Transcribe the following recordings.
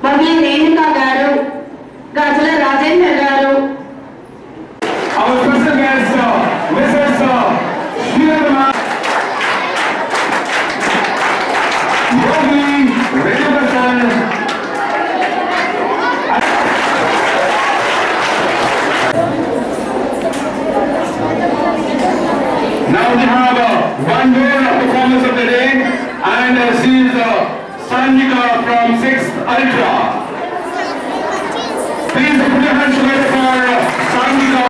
వవి రేణుకా గారు, గజల రాజేందర్ గారు. Our special guest, Mrs. Shirama Yogi Renukasan. Now we have one more performance of the day, and she is Sanjika from 6th Ultra. Please put your hands together for Sanjika.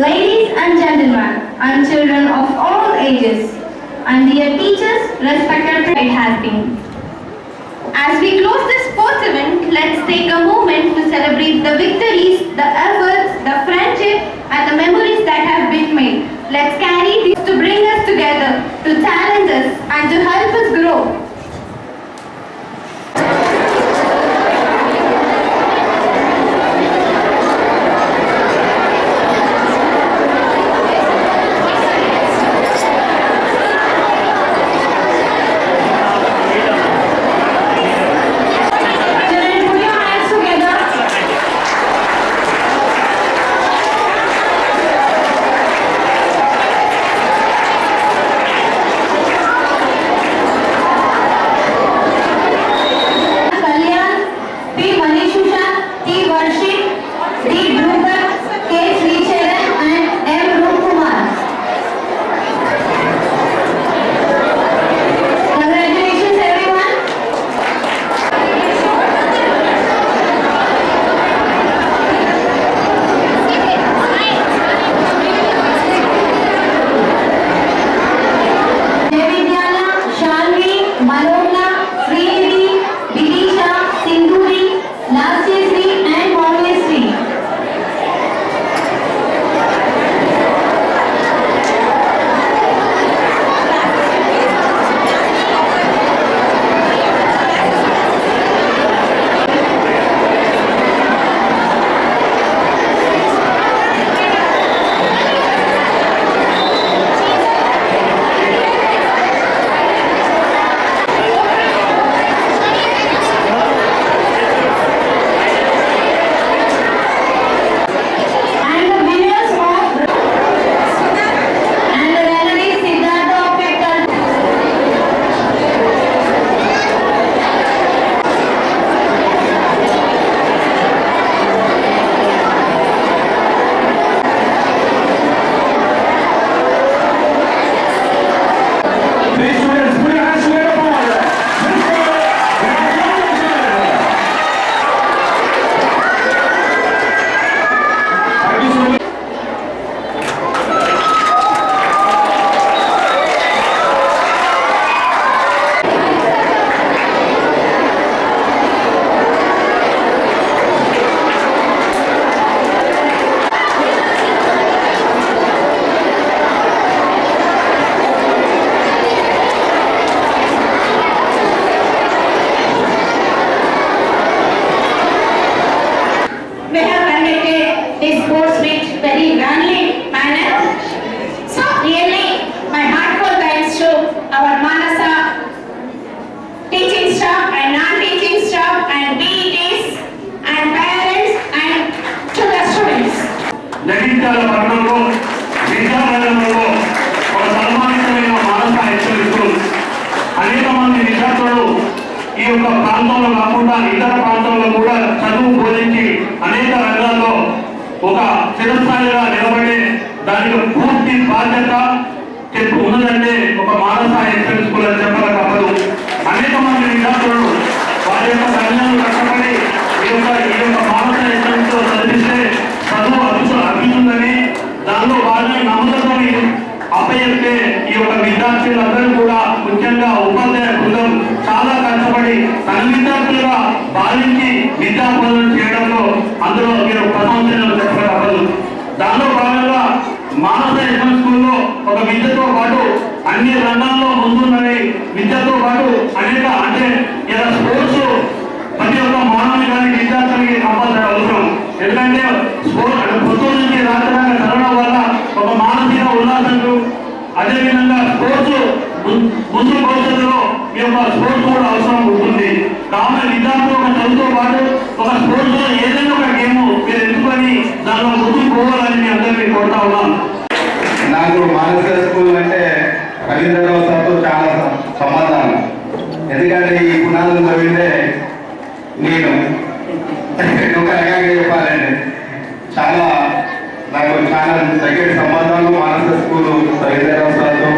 Ladies and gentlemen, and children of all ages, and dear teachers, respected it has been. As we close this sports event, let's take a moment to celebrate the victories, the efforts, the friendship, and the memories that have been made. Let's carry these to bring us together, to challenge us, and to help us grow. Jagtial పట్టణంలో విద్యారంగంలో ఒక సన్మానితమైన మానస high school school అనేక మంది విద్యార్థులు ఈ యొక్క ప్రాంతంలో కాకుండా ఇతర ప్రాంతాల్లో కూడా చదువు బోధించి అనేక రంగాల్లో ఒక చిరస్థాయిగా నిలబడే దానికి పూర్తి బాధ్యత ఉన్నదంటే ఒక మానస హైస్కూల్ స్కూల్ అని చెప్పక తప్పదు. అనేక మంది విద్యార్థులు వారి యొక్క తల్లిదండ్రులు కష్టపడి ఈ యొక్క మానస హైస్కూల్ చదివిస్తే చదువు అభివృద్ధిందని దానిలో వారిని నమ్మకంతో అప్పచెప్తే ఈ యొక్క విద్యార్థులందరూ కూడా ముఖ్యంగా ఉపాధ్యాయ బృందం చాలా కష్టపడి తన విద్యార్థులుగా భావించి విద్యా బోధన చేయడంలో అందులో మీరు ప్రశంసనలు చెప్పగలరు. దానిలో భాగంగా మానస హైస్కూల్ స్కూల్లో ఒక విద్యతో పాటు అన్ని రంగాల్లో ముందున్నది విద్యతో పాటు అనేక అంటే ఇలా స్పోర్ట్స్ ప్రతి ఒక్క మానవుని కానీ విద్యార్థులకి కంపల్సరీ అవసరం. ఎందుకంటే పుస్తకం నుంచి రాత్రంగా చదవడం వల్ల ఒక మానసిక ఉల్లాసంకు అదేవిధంగా స్పోర్ట్స్ ముందు భవిష్యత్తులో ఈ యొక్క స్పోర్ట్స్ కూడా అవసరం ఉంటుంది. కావున విద్యార్థులు ఒక చదువుతో పాటు ఒక స్పోర్ట్స్ లో ఏదైనా ఒక గేమ్ మీరు ఎంచుకొని దానిలో ముందుకు పోవాలని మీ అందరినీ కోరుతా ఉన్నాను. నాకు మానస స్కూల్ అంటే రవీంద్రరావు సార్తో చాలా సంబంధాలు. ఎందుకంటే ఈ పునాదులు చదివితే నేను ఒక రకంగా చెప్పాలండి చాలా నాకు చాలా దగ్గర సంబంధాలు మానస స్కూల్ రవీంద్రరావు సార్తో.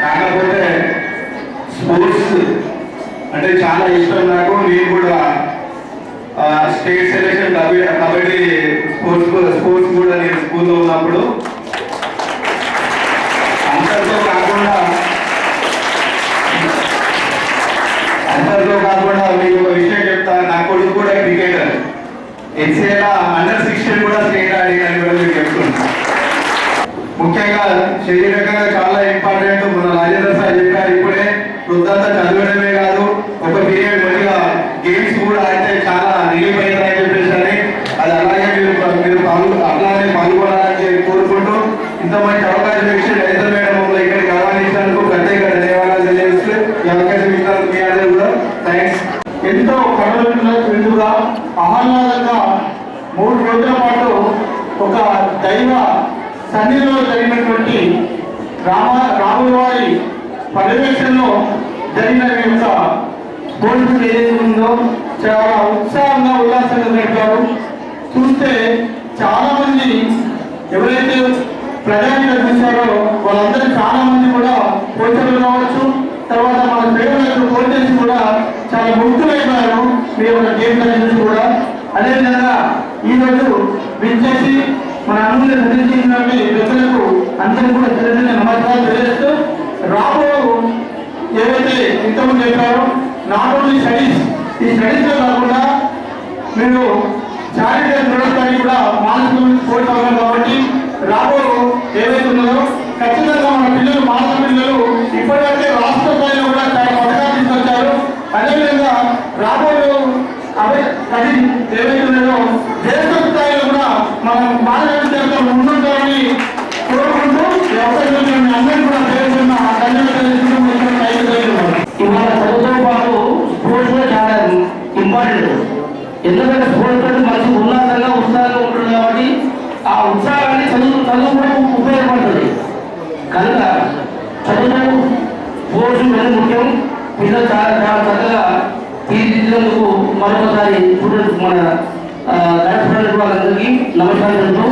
కాకపోతే స్పోర్ట్స్ అంటే చాలా ఇష్టం నాకు. నేను కూడా స్టేట్ సెలెక్షన్ కబడ్డీ స్పోర్ట్స్ కూడా నేను స్కూల్లో ఉన్నప్పుడు అంతటితో కాకుండా మీకు ఒక విషయం చెప్తా. నా కొడుకు కూడా క్రికెటర్ ఎక్సేలా అండర్-16 కూడా స్టేట్ ఆడినని కూడా మీకు చెప్తున్నా. ముఖ్యంగా శారీరకంగా చాలా ఇంపార్టెంట్. మన రాజేంద్ర సార్ చెప్పారు ఇప్పుడే, వృద్ధంతా చదవడమే కాదు ఒక పీరియడ్ మంచిగా గేమ్స్ కూడా ఆడితే చాలా రిలీఫ్ అవుతాయని చెప్పేసి అని అది అలాగే మీరు అట్లానే పాల్గొనాలని కోరుకుంటూ ఇంత మంచి అవకాశం ఇచ్చి రైతు మేడం ఇక్కడికి ఆహ్వానించినందుకు ప్రత్యేక ధన్యవాదాలు తెలియజేస్తూ ఈ అవకాశం ఇచ్చినందుకు మీ అందరూ కూడా థ్యాంక్స్. ఎంతో కడుపుగా ఆహ్లాదంగా 3 రోజుల పాటు ఒక దైవ సన్నిధిలో జరిగినటువంటి రాముల వారి పర్యవేక్షణలో జరిగిన యొక్క స్పోర్ట్స్ ఏదైతే ఉందో చాలా ఉత్సాహంగా ఉల్లాసంగా గడిపారు. చూస్తే చాలా మంది ఎవరైతే ప్రజానిగా చూశారో వాళ్ళందరూ చాలా మంది కూడా కోచర్లు కావచ్చు, తర్వాత మన ప్రేమలకు కోచెస్ కూడా చాలా ముక్తులైపోయారు మీ యొక్క గేమ్ నుంచి కూడా. అదేవిధంగా ఈరోజు విచ్చేసి మన అనుమతి నిర్ణయించినటువంటి వ్యక్తులకు అందరికీ కూడా తెలియజేసిన నమస్కారాలు తెలియజేస్తూ రాబో ఏవైతే ఇంతకుముందు చెప్పారో నాట్ ఓన్లీ స్టడీస్, ఈ స్టడీస్లో కాకుండా మీరు చారిటబుల్ ప్రొడక్ట్ కూడా మానసిక స్పోర్ట్స్ అవ్వాలి. కాబట్టి రాబో ఏవైతే ఉన్నదో ఖచ్చితంగా మన పిల్లలు మానవ పిల్లలు ఇప్పటివరకే రాష్ట్ర స్థాయిలో కూడా చాలా పథకాలు తీసుకొచ్చారు. అదేవిధంగా రాబోయే అది ఏవైతే ఉన్నదో దేశ స్థాయిలో కూడా మనం మానవ విద్యార్థులు ముందుంటారని కోరుకుంటూ ఈ అవకాశం అందరికీ కూడా పేరున్న ఇవాళ చదువుతో పాటు స్పోర్ట్స్ కూడా చాలా ఇంపార్టెంట్. ఎందుకంటే స్పోర్ట్స్ అంటే మంచి ఉల్లాసంగా ఉత్సాహంగా ఉంటుంది కాబట్టి ఆ ఉత్సాహాన్ని చదువు కూడా ఉపయోగపడుతుంది. కనుక చదువు స్పోర్ట్స్ చాలా ముఖ్యం. పిల్లలు చాలా చక్కగా తీర్చిదిద్దేందుకు మరొకసారి మన గణపతి వాళ్ళందరికీ నమస్కారం చెప్తూ